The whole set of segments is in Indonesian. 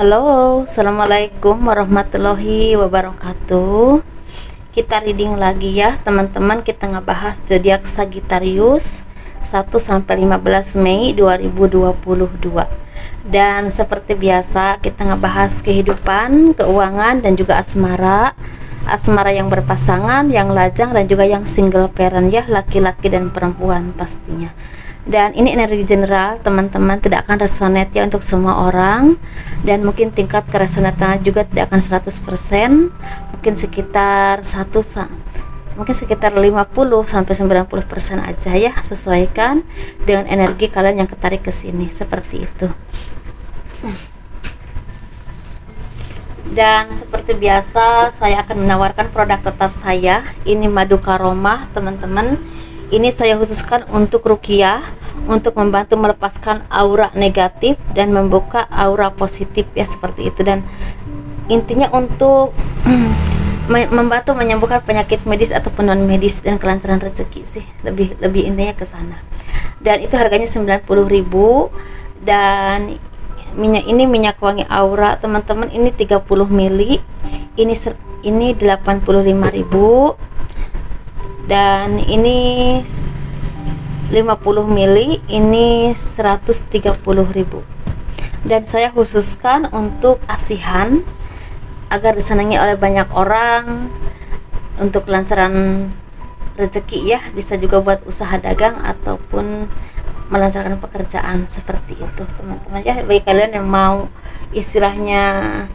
Halo, assalamualaikum warahmatullahi wabarakatuh. Kita reading lagi ya teman-teman. Kita ngebahas zodiak Sagittarius 1 sampai 15 Mei 2022. Dan seperti biasa kita ngebahas kehidupan, keuangan dan juga asmara. Asmara yang berpasangan, yang lajang dan juga yang single parent ya, laki-laki dan perempuan pastinya. Dan ini energi general teman-teman, tidak akan resonate ya untuk semua orang, dan mungkin tingkat keresonatannya juga tidak akan 100%, mungkin sekitar 50 sampai 90% aja ya, sesuaikan dengan energi kalian yang ketarik ke sini seperti itu. Dan seperti biasa saya akan menawarkan produk tetap saya. Ini madu karomah teman-teman. Ini saya khususkan untuk ruqyah, untuk membantu melepaskan aura negatif dan membuka aura positif ya, seperti itu. Dan intinya untuk membantu menyembuhkan penyakit medis ataupun non medis dan kelancaran rezeki sih, lebih intinya ke sana. Dan itu harganya 90.000. Dan minyak ini minyak wangi aura teman-teman, ini 30 ml, ini 85.000. Dan ini 50 ml, ini 130.000. Dan saya khususkan untuk asihan agar disenangi oleh banyak orang, untuk kelancaran rezeki ya, bisa juga buat usaha dagang ataupun melancarkan pekerjaan seperti itu teman-teman ya. Bagi kalian yang mau istilahnya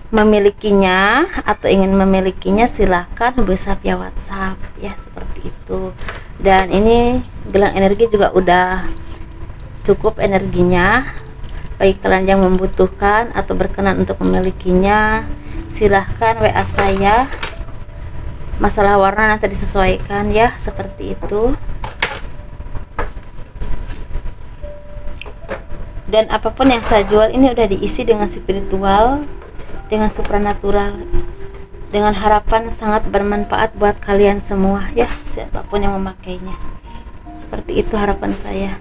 memilikinya atau ingin memilikinya, silahkan bisa via WhatsApp ya, seperti itu. Dan ini gelang energi juga udah cukup energinya. Bagi kalian yang membutuhkan atau berkenan untuk memilikinya, silahkan WA saya. Masalah warna nanti disesuaikan ya, seperti itu. Dan apapun yang saya jual ini udah diisi dengan spiritual, dengan supranatural, dengan harapan sangat bermanfaat buat kalian semua ya, siapapun yang memakainya. Seperti itu harapan saya.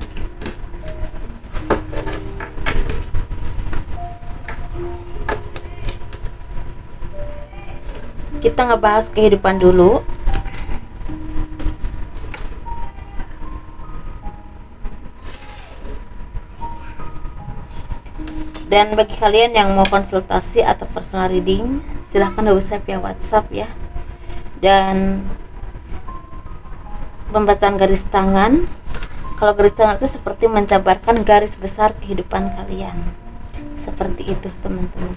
Kita ngebahas kehidupan dulu. Dan bagi kalian yang mau konsultasi atau personal reading, silahkan hubungi saya via WhatsApp ya. Dan pembacaan garis tangan, kalau garis tangan itu seperti menjabarkan garis besar kehidupan kalian, seperti itu teman-teman.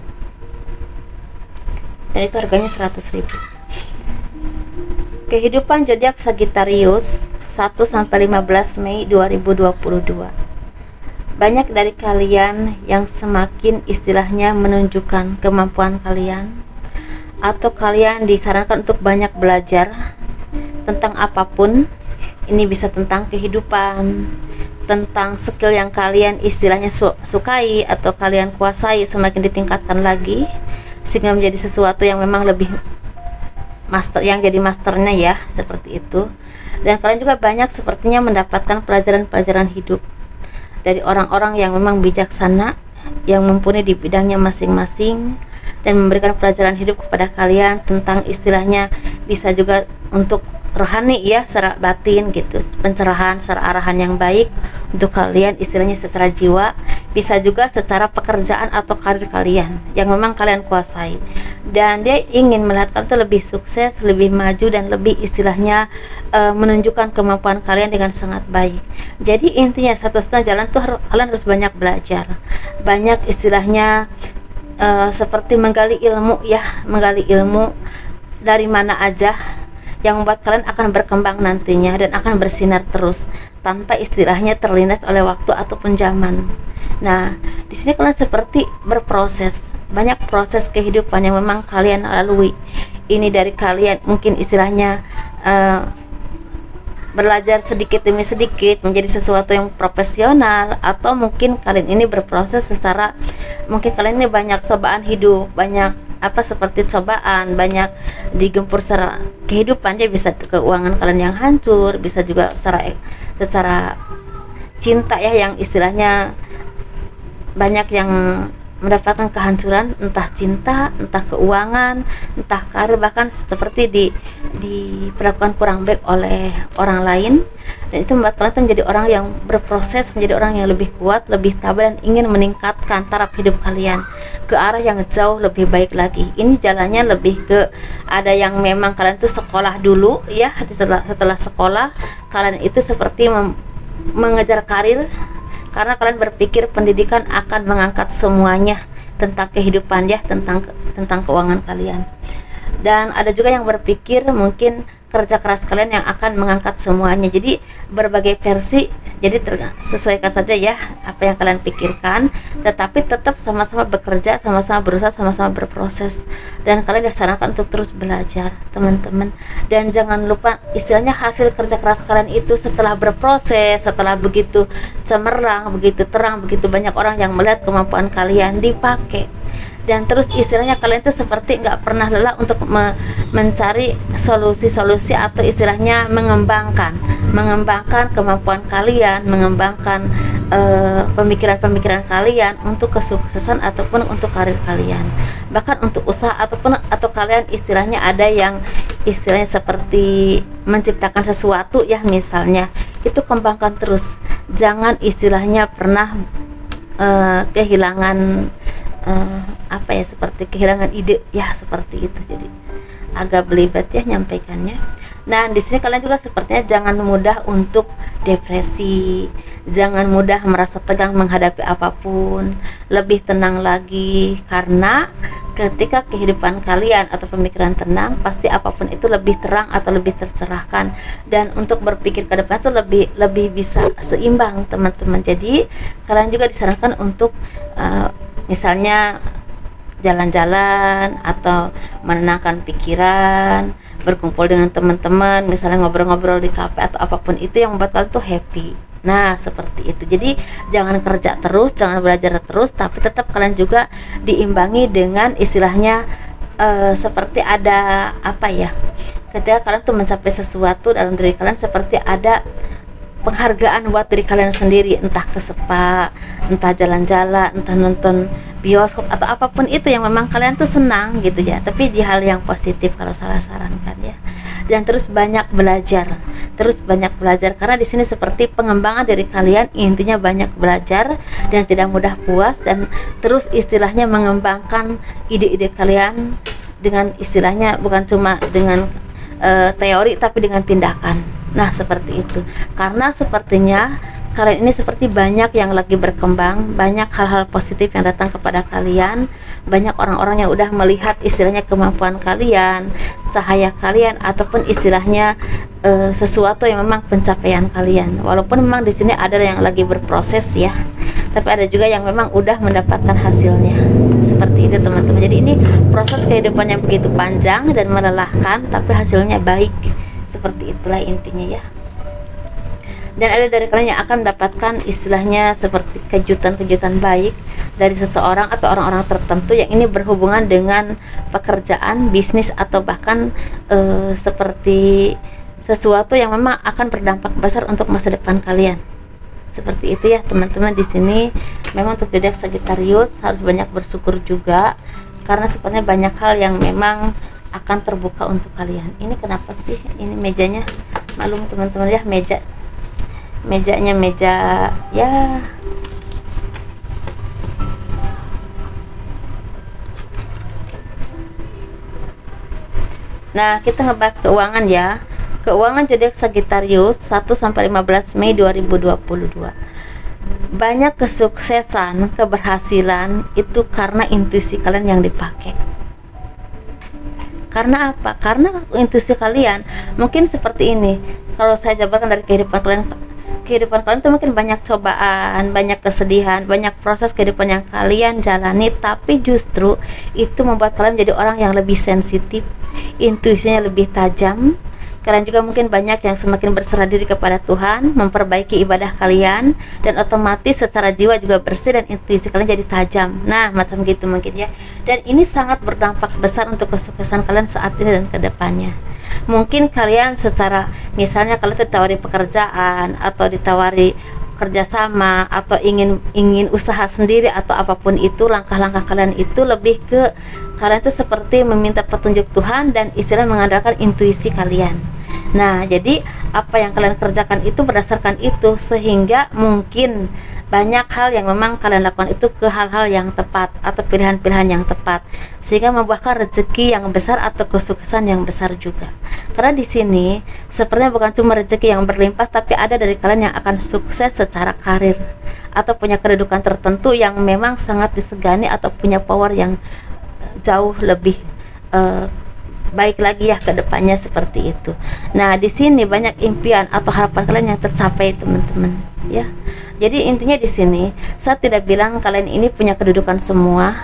Dan itu harganya 100.000. Kehidupan zodiak Sagittarius 1 sampai 15 Mei 2022. Banyak dari kalian yang semakin istilahnya menunjukkan kemampuan kalian, atau kalian disarankan untuk banyak belajar tentang apapun. Ini bisa tentang kehidupan, tentang skill yang kalian istilahnya sukai atau kalian kuasai, semakin ditingkatkan lagi sehingga menjadi sesuatu yang memang lebih master, yang jadi masternya ya, seperti itu. Dan kalian juga banyak sepertinya mendapatkan pelajaran-pelajaran hidup dari orang-orang yang memang bijaksana, yang mumpuni di bidangnya masing-masing, dan memberikan pelajaran hidup kepada kalian tentang istilahnya bisa juga untuk rohani ya, secara batin gitu, pencerahan secara arahan yang baik untuk kalian istilahnya secara jiwa, bisa juga secara pekerjaan atau karir kalian yang memang kalian kuasai. Dan dia ingin melihat kalian tuh lebih sukses, lebih maju, dan lebih istilahnya menunjukkan kemampuan kalian dengan sangat baik. Jadi intinya satu-satunya jalan tuh kalian harus banyak belajar, banyak istilahnya seperti menggali ilmu ya, menggali ilmu dari mana aja yang membuat kalian akan berkembang nantinya dan akan bersinar terus tanpa istilahnya terlindas oleh waktu ataupun zaman. Nah, di sini kalian seperti berproses, banyak proses kehidupan yang memang kalian lalui. Ini dari kalian mungkin istilahnya belajar sedikit demi sedikit menjadi sesuatu yang profesional, atau mungkin kalian ini berproses secara, mungkin kalian ini banyak cobaan hidup, banyak seperti cobaan, banyak digempur secara kehidupan. Dia bisa keuangan kalian yang hancur, bisa juga secara cinta ya, yang istilahnya banyak yang mendapatkan kehancuran, entah cinta, entah keuangan, entah karir, bahkan seperti diperlakukan kurang baik oleh orang lain. Dan itu membuat kalian menjadi orang yang berproses, menjadi orang yang lebih kuat, lebih tabah, dan ingin meningkatkan taraf hidup kalian ke arah yang jauh lebih baik lagi. Ini jalannya lebih ke, ada yang memang kalian tuh sekolah dulu ya, setelah sekolah kalian itu seperti mengejar karir, karena kalian berpikir pendidikan akan mengangkat semuanya tentang kehidupan ya, tentang keuangan kalian. Dan ada juga yang berpikir mungkin kerja keras kalian yang akan mengangkat semuanya. Jadi berbagai versi, jadi sesuaikan saja ya apa yang kalian pikirkan, tetapi tetap sama-sama bekerja, sama-sama berusaha, sama-sama berproses. Dan kalian disarankan untuk terus belajar, teman-teman. Dan jangan lupa, istilahnya hasil kerja keras kalian itu setelah berproses, setelah begitu cemerlang, begitu terang, begitu banyak orang yang melihat kemampuan kalian dipakai. Dan terus istilahnya kalian itu seperti nggak pernah lelah untuk mencari solusi-solusi, atau istilahnya mengembangkan kemampuan kalian, mengembangkan pemikiran-pemikiran kalian untuk kesuksesan ataupun untuk karir kalian, bahkan untuk usaha atau kalian istilahnya ada yang istilahnya seperti menciptakan sesuatu ya, misalnya itu kembangkan terus. Jangan istilahnya pernah kehilangan seperti kehilangan ide ya, seperti itu. Jadi agak belibet ya nyampaikannya. Nah, di sini kalian juga sepertinya jangan mudah untuk depresi, jangan mudah merasa tegang menghadapi apapun, lebih tenang lagi, karena ketika kehidupan kalian atau pemikiran tenang, pasti apapun itu lebih terang atau lebih tercerahkan, dan untuk berpikir ke depan itu lebih bisa seimbang, teman-teman. Jadi kalian juga disarankan untuk misalnya jalan-jalan atau menenangkan pikiran, berkumpul dengan teman-teman, misalnya ngobrol-ngobrol di kafe atau apapun itu yang membuat kalian tuh happy. Nah, seperti itu. Jadi jangan kerja terus, jangan belajar terus, tapi tetap kalian juga diimbangi dengan istilahnya seperti ada ketika kalian tuh mencapai sesuatu dalam diri kalian, seperti ada penghargaan buat diri kalian sendiri, entah ke spa, entah jalan-jalan, entah nonton bioskop atau apapun itu yang memang kalian tuh senang gitu ya, tapi di hal yang positif kalau saya sarankan ya. Dan terus banyak belajar karena di sini seperti pengembangan dari kalian, intinya banyak belajar dan tidak mudah puas, dan terus istilahnya mengembangkan ide-ide kalian dengan istilahnya bukan cuma dengan teori tapi dengan tindakan. Nah, seperti itu. Karena sepertinya kalian ini seperti banyak yang lagi berkembang, banyak hal-hal positif yang datang kepada kalian, banyak orang-orang yang udah melihat istilahnya kemampuan kalian, cahaya kalian, ataupun istilahnya sesuatu yang memang pencapaian kalian. Walaupun memang di sini ada yang lagi berproses ya, tapi ada juga yang memang udah mendapatkan hasilnya. Seperti itu, teman-teman. Jadi ini proses kehidupan yang begitu panjang dan melelahkan, tapi hasilnya baik. Seperti itulah intinya ya. Dan ada dari kalian yang akan mendapatkan istilahnya seperti kejutan-kejutan baik dari seseorang atau orang-orang tertentu yang ini berhubungan dengan pekerjaan, bisnis, atau bahkan seperti sesuatu yang memang akan berdampak besar untuk masa depan kalian. Seperti itu ya, teman-teman. Di sini memang untuk zodiak Sagittarius harus banyak bersyukur juga, karena sepertinya banyak hal yang memang akan terbuka untuk kalian. Ini kenapa sih ini mejanya, malum teman-teman ya, mejanya meja ya. Nah, kita ngebahas keuangan ya. Keuangan zodiak Sagittarius 1 sampai 15 Mei 2022. Banyak kesuksesan, keberhasilan itu karena intuisi kalian yang dipakai. Karena apa? Karena intuisi kalian mungkin seperti ini. Kalau saya jabarkan dari kehidupan kalian itu mungkin banyak cobaan, banyak kesedihan, banyak proses kehidupan yang kalian jalani, tapi justru itu membuat kalian menjadi orang yang lebih sensitif, intuisinya lebih tajam. Kalian juga mungkin banyak yang semakin berserah diri kepada Tuhan, memperbaiki ibadah kalian, dan otomatis secara jiwa juga bersih dan intuisi kalian jadi tajam. Nah, macam gitu mungkin ya. Dan ini sangat berdampak besar untuk kesuksesan kalian saat ini dan kedepannya. Mungkin kalian secara, misalnya kalian ditawari pekerjaan atau ditawari kerja sama atau ingin usaha sendiri atau apapun itu, langkah-langkah kalian itu lebih ke kalian itu seperti meminta petunjuk Tuhan dan istilah mengandalkan intuisi kalian. Nah, jadi apa yang kalian kerjakan itu berdasarkan itu, sehingga mungkin banyak hal yang memang kalian lakukan itu ke hal-hal yang tepat atau pilihan-pilihan yang tepat, sehingga membuahkan rezeki yang besar atau kesuksesan yang besar juga. Karena di sini sepertinya bukan cuma rezeki yang berlimpah, tapi ada dari kalian yang akan sukses secara karir atau punya kedudukan tertentu yang memang sangat disegani atau punya power yang jauh lebih baik lagi ya ke depannya, seperti itu. Nah, di sini banyak impian atau harapan kalian yang tercapai, teman-teman, ya. Jadi intinya di sini saya tidak bilang kalian ini punya kedudukan semua,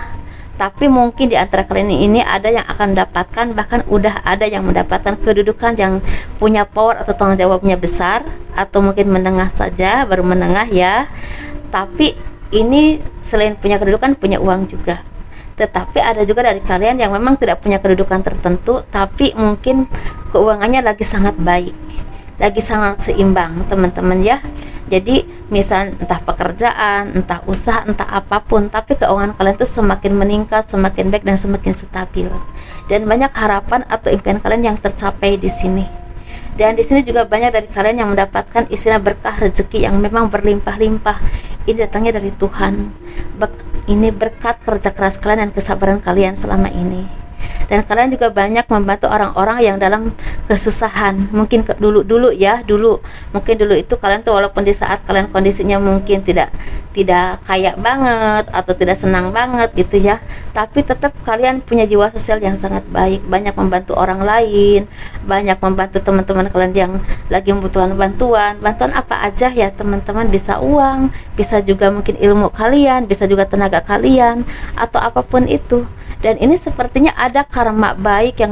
tapi mungkin di antara kalian ini ada yang akan mendapatkan, bahkan udah ada yang mendapatkan kedudukan yang punya power atau tanggung jawabnya besar, atau mungkin menengah saja, baru menengah ya. Tapi ini selain punya kedudukan, punya uang juga. Tetapi ada juga dari kalian yang memang tidak punya kedudukan tertentu, tapi mungkin keuangannya lagi sangat baik, lagi sangat seimbang, teman-teman ya. Jadi misal entah pekerjaan, entah usaha, entah apapun, tapi keuangan kalian tuh semakin meningkat, semakin baik dan semakin stabil. Dan banyak harapan atau impian kalian yang tercapai di sini. Dan di sini juga banyak dari kalian yang mendapatkan istilah berkah rezeki yang memang berlimpah-limpah. Ini datangnya dari Tuhan. Ini berkat kerja keras kalian dan kesabaran kalian selama ini. Dan kalian juga banyak membantu orang-orang yang dalam kesusahan. Mungkin dulu mungkin dulu itu kalian tuh walaupun di saat kalian kondisinya mungkin tidak kaya banget atau tidak senang banget gitu ya, tapi tetap kalian punya jiwa sosial yang sangat baik, banyak membantu orang lain, banyak membantu teman-teman kalian yang lagi membutuhkan bantuan apa aja ya teman-teman, bisa uang, bisa juga mungkin ilmu kalian, bisa juga tenaga kalian atau apapun itu. Dan ini sepertinya ada karma baik yang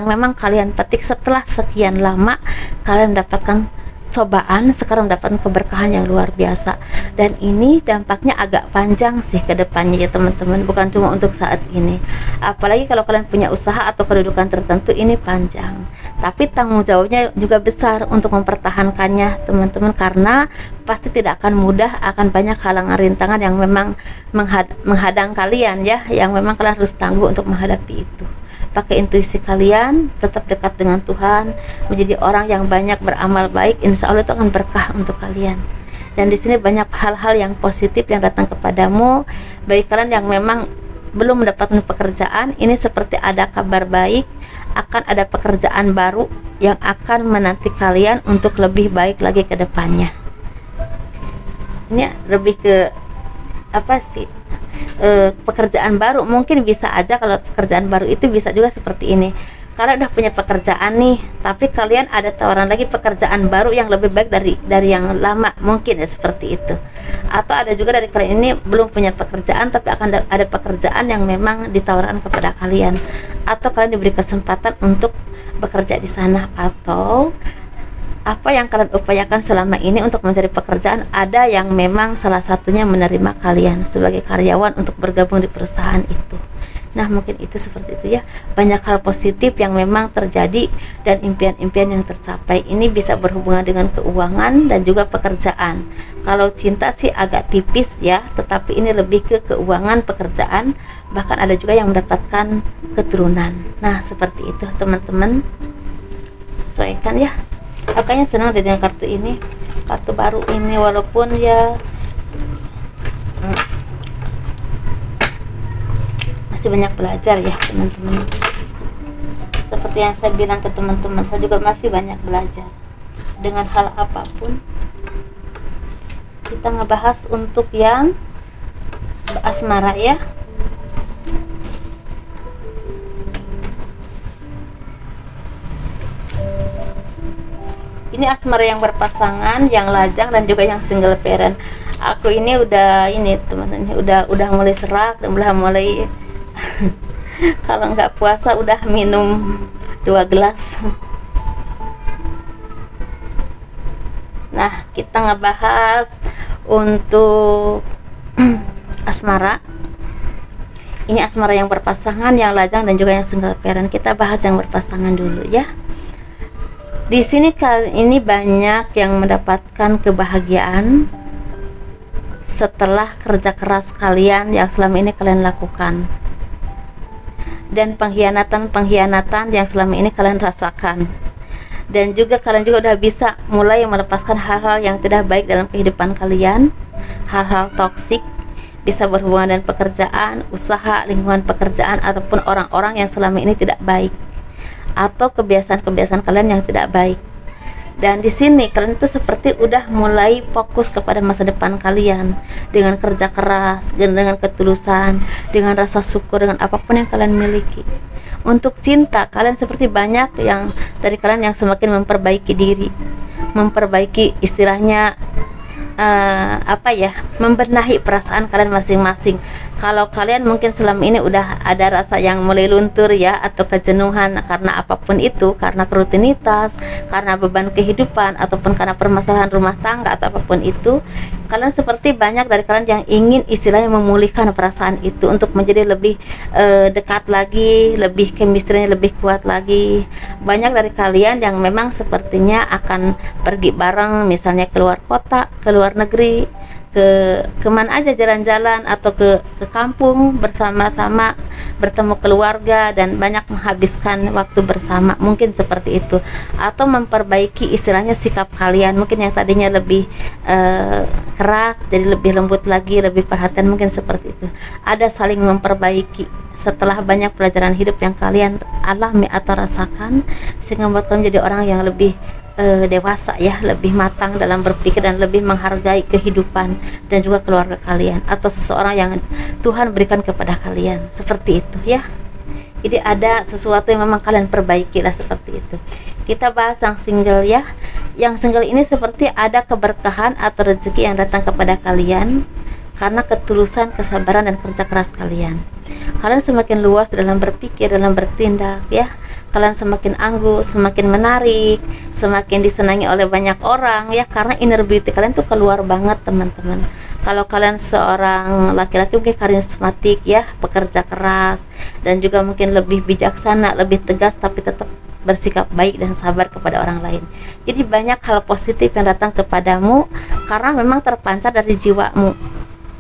memang kalian petik setelah sekian lama kalian mendapatkan cobaan, sekarang mendapatkan keberkahan yang luar biasa. Dan ini dampaknya agak panjang sih ke depannya ya teman-teman, bukan cuma untuk saat ini. Apalagi kalau kalian punya usaha atau kedudukan tertentu, ini panjang. Tapi tanggung jawabnya juga besar untuk mempertahankannya teman-teman, karena pasti tidak akan mudah, akan banyak halangan rintangan yang memang menghadang kalian ya, yang memang kalian harus tangguh untuk menghadapi itu. Pakai intuisi kalian, tetap dekat dengan Tuhan, menjadi orang yang banyak beramal baik, insya Allah itu akan berkah untuk kalian. Dan di sini banyak hal-hal yang positif yang datang kepadamu. Bagi kalian yang memang belum mendapatkan pekerjaan, ini seperti ada kabar baik, akan ada pekerjaan baru yang akan menanti kalian untuk lebih baik lagi ke depannya. Ini lebih ke apa sih? Pekerjaan baru, mungkin bisa aja kalau pekerjaan baru itu bisa juga seperti ini. Kalian udah punya pekerjaan nih, tapi kalian ada tawaran lagi pekerjaan baru yang lebih baik dari yang lama, mungkin ya seperti itu. Atau ada juga dari kalian ini belum punya pekerjaan, tapi akan ada pekerjaan yang memang ditawarkan kepada kalian, atau kalian diberi kesempatan untuk bekerja di sana, atau apa yang kalian upayakan selama ini untuk mencari pekerjaan, ada yang memang salah satunya menerima kalian sebagai karyawan untuk bergabung di perusahaan itu. Nah, mungkin itu seperti itu ya. Banyak hal positif yang memang terjadi dan impian-impian yang tercapai. Ini bisa berhubungan dengan keuangan dan juga pekerjaan. Kalau cinta sih agak tipis ya, tetapi ini lebih ke keuangan, pekerjaan, bahkan ada juga yang mendapatkan keturunan. Nah, seperti itu teman-teman. Sesuaikan ya. Makanya senang dengan kartu ini, kartu baru ini, walaupun ya masih banyak belajar ya teman-teman. Seperti yang saya bilang ke teman-teman, saya juga masih banyak belajar dengan hal apapun. Kita ngebahas untuk yang asmara ya. Ini asmara yang berpasangan, yang lajang, dan juga yang single parent. Aku ini udah teman-teman, udah mulai serak dan udah mulai kalau nggak puasa udah minum 2 gelas. Nah, kita ngebahas untuk asmara. Ini asmara yang berpasangan, yang lajang, dan juga yang single parent. Kita bahas yang berpasangan dulu ya. Di sini kali ini banyak yang mendapatkan kebahagiaan setelah kerja keras kalian yang selama ini kalian lakukan, dan pengkhianatan yang selama ini kalian rasakan. Dan juga kalian juga udah bisa mulai melepaskan hal-hal yang tidak baik dalam kehidupan kalian, hal-hal toksik, bisa berhubungan dengan pekerjaan, usaha, lingkungan pekerjaan, ataupun orang-orang yang selama ini tidak baik, atau kebiasaan-kebiasaan kalian yang tidak baik. Dan di sini kalian itu seperti udah mulai fokus kepada masa depan kalian dengan kerja keras, dengan ketulusan, dengan rasa syukur, dengan apapun yang kalian miliki. Untuk cinta, kalian seperti banyak yang dari kalian yang semakin memperbaiki diri, memperbaiki istilahnya membenahi perasaan kalian masing-masing. Kalau kalian mungkin selama ini udah ada rasa yang mulai luntur ya, atau kejenuhan karena apapun itu, karena rutinitas, karena beban kehidupan, ataupun karena permasalahan rumah tangga atau apapun itu, kalian seperti banyak dari kalian yang ingin istilahnya memulihkan perasaan itu untuk menjadi lebih dekat lagi, lebih chemistry-nya lebih kuat lagi. Banyak dari kalian yang memang sepertinya akan pergi bareng, misalnya keluar kota, keluar negeri, kemana aja, jalan-jalan, atau ke kampung bersama-sama, bertemu keluarga, dan banyak menghabiskan waktu bersama, mungkin seperti itu. Atau memperbaiki istilahnya sikap kalian, mungkin yang tadinya lebih keras jadi lebih lembut lagi, lebih perhatian, mungkin seperti itu. Ada saling memperbaiki setelah banyak pelajaran hidup yang kalian alami atau rasakan, sehingga membuat kalian menjadi orang yang lebih dewasa ya, lebih matang dalam berpikir dan lebih menghargai kehidupan dan juga keluarga kalian atau seseorang yang Tuhan berikan kepada kalian, seperti itu ya. Jadi ada sesuatu yang memang kalian perbaiki lah, seperti itu. Kita bahas yang single ya. Yang single ini seperti ada keberkahan atau rezeki yang datang kepada kalian karena ketulusan, kesabaran, dan kerja keras kalian. Kalian semakin luas dalam berpikir, dalam bertindak ya. Kalian semakin anggun, semakin menarik, semakin disenangi oleh banyak orang ya, karena inner beauty kalian tuh keluar banget, teman-teman. Kalau kalian seorang laki-laki mungkin karismatik ya, pekerja keras, dan juga mungkin lebih bijaksana, lebih tegas, tapi tetap bersikap baik dan sabar kepada orang lain. Jadi banyak hal positif yang datang kepadamu karena memang terpancar dari jiwamu.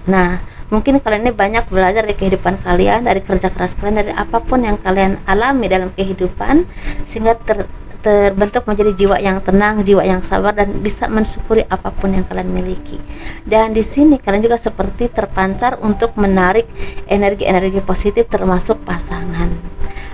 Nah, mungkin kalian ini banyak belajar dari kehidupan kalian, dari kerja keras kalian, dari apapun yang kalian alami dalam kehidupan, sehingga terbentuk menjadi jiwa yang tenang, jiwa yang sabar, dan bisa mensyukuri apapun yang kalian miliki. Dan di sini kalian juga seperti terpancar untuk menarik energi-energi positif, termasuk pasangan.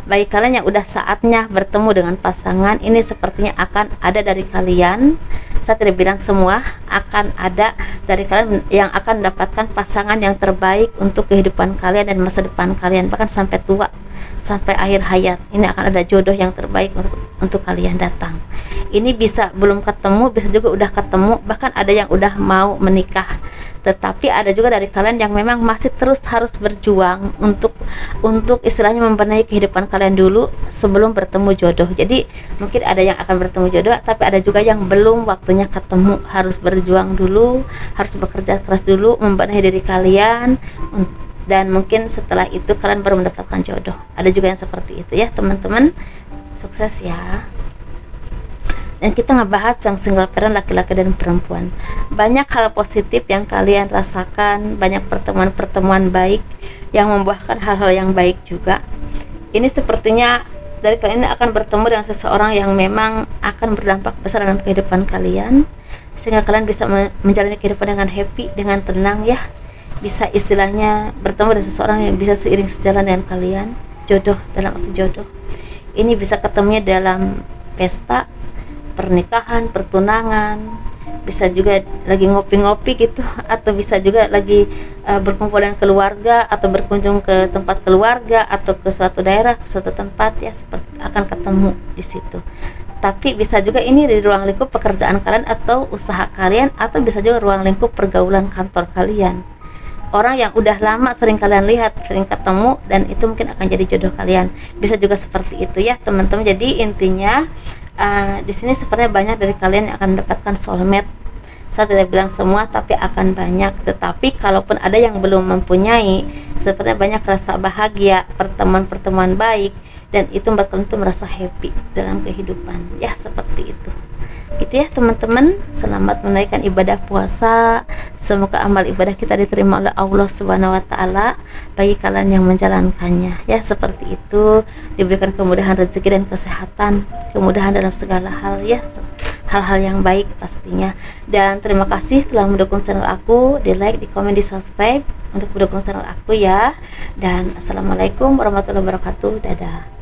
Bagi kalian yang udah saatnya bertemu dengan pasangan, ini sepertinya akan ada dari kalian. Saya tidak bilang semua, akan ada dari kalian yang akan mendapatkan pasangan yang terbaik untuk kehidupan kalian dan masa depan kalian, bahkan sampai tua, sampai akhir hayat. Ini akan ada jodoh yang terbaik untuk kalian datang. Ini bisa belum ketemu, bisa juga udah ketemu, bahkan ada yang udah mau menikah. Tetapi ada juga dari kalian yang memang masih terus harus berjuang untuk istilahnya membenahi kehidupan kalian dulu sebelum bertemu jodoh. Jadi mungkin ada yang akan bertemu jodoh, tapi ada juga yang belum waktunya ketemu, harus berjuang dulu, harus bekerja keras dulu, membenahi diri kalian, dan mungkin setelah itu kalian baru mendapatkan jodoh. Ada juga yang seperti itu ya, teman-teman. Sukses ya. Dan kita ngebahas yang single parent, laki-laki dan perempuan. Banyak hal positif yang kalian rasakan, banyak pertemuan-pertemuan baik yang membuahkan hal-hal yang baik juga. Ini sepertinya dari kalian ini akan bertemu dengan seseorang yang memang akan berdampak besar dalam kehidupan kalian, sehingga kalian bisa menjalani kehidupan dengan happy, dengan tenang ya. Bisa istilahnya bertemu dengan seseorang yang bisa seiring sejalan dengan kalian. Jodoh, dalam arti jodoh ini bisa ketemunya dalam pesta, pernikahan, pertunangan, bisa juga lagi ngopi-ngopi gitu, atau bisa juga lagi berkumpul dengan keluarga, atau berkunjung ke tempat keluarga, atau ke suatu daerah, ke suatu tempat ya, seperti akan ketemu di situ. Tapi bisa juga ini di ruang lingkup pekerjaan kalian atau usaha kalian, atau bisa juga ruang lingkup pergaulan kantor kalian. Orang yang udah lama sering kalian lihat, sering ketemu, dan itu mungkin akan jadi jodoh kalian. Bisa juga seperti itu ya, teman-teman. Jadi intinya di sini sepertinya banyak dari kalian yang akan mendapatkan soulmate, Saya tidak bilang semua, tapi akan banyak. Tetapi kalaupun ada yang belum mempunyai, sebenarnya banyak rasa bahagia, pertemuan-pertemuan baik, dan itu membuat kalian tuh merasa happy dalam kehidupan. Ya, seperti itu. Gitu ya teman-teman, selamat menunaikan ibadah puasa. Semoga amal ibadah kita diterima oleh Allah Subhanahu wa taala bagi kalian yang menjalankannya. Ya, seperti itu, diberikan kemudahan rezeki dan kesehatan, kemudahan dalam segala hal ya, hal-hal yang baik pastinya. Dan terima kasih telah mendukung channel aku, di like, di komen, di subscribe untuk mendukung channel aku ya. Dan assalamualaikum warahmatullahi wabarakatuh. Dadah.